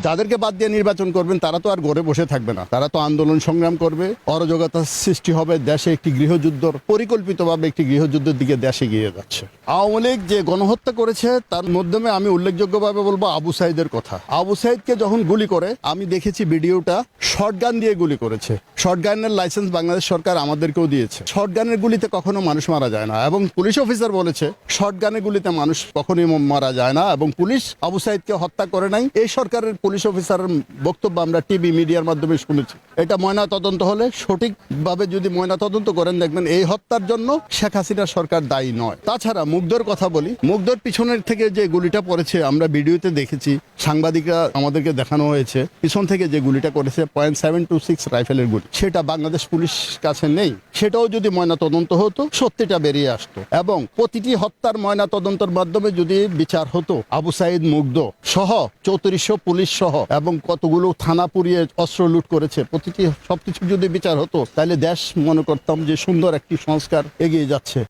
যাদেরকে বাদ দিয়ে নির্বাচন করবেন তারা তো আর ঘরে বসে থাকবে না, তারা তো আন্দোলন সংগ্রাম করবে, অরাজকতার সৃষ্টি হবে, দেশে একটি গৃহযুদ্ধ, পরিকল্পিতভাবে একটি গৃহযুদ্ধের দিকে দেশ এগিয়ে যাচ্ছে। আওয়ামী লীগ যে গণহত্যা করেছে তার মাধ্যমে আমি উল্লেখযোগ্যভাবে বলবো আবু সাইদের কথা। আবু সাইদকে যখন গুলি করে, আমি দেখেছি ভিডিওটা, শর্টগান দিয়ে গুলি করেছে। শর্টগানের লাইসেন্স বাংলাদেশ সরকার আমাদেরকেও দিয়েছে। শর্টগানের গুলিতে কখনো মানুষ মারা যায় না, এবং পুলিশ অফিসার বলেছে শর্টগানের গুলিতে মানুষ কখনোই মারা যায় না, এবং পুলিশ আবু সাইদকে হত্যা করে নাই। এই সরকারের পুলিশ অফিসারের বক্তব্য আমরা টিভি মিডিয়ার মাধ্যমে শুনেছি। এটা ময়না তদন্ত হলে, সঠিকভাবে যদি ময়না তদন্ত করেন, দেখবেন এই হত্যার জন্য শেখ হাসিনা সরকার দায়ী নয়। তাছাড়া মুগ্ধর কথা বলি, মুগ্ধর পিছনের থেকে যে গুলিটা পড়েছে আমরা ভিডিওতে দেখেছি, সাংবাদিকরা আমাদেরকে দেখানো হয়েছে, পিছন থেকে যে গুলিটা করেছে .726 রাইফেলের গুলি, সেটা বাংলাদেশ পুলিশ কাছে নেই। সেটাও যদি ময়না তদন্ত হতো, সত্যিটা বেরিয়ে আসতো, এবং প্রতিটি হত্যার ময়না তদন্তের মাধ্যমে যদি বিচার হতো, আবু সাইদ, মুগ্ধ সহ 3400 পুলিশ সহ এবং কতগুলো থানা পুড়িয়ে অস্ত্র লুট করেছে, প্রতিটি সবকিছু যদি বিচার হতো, তাহলে দেশ মনে করতাম যে সুন্দর একটি সংস্কার এগিয়ে যাচ্ছে।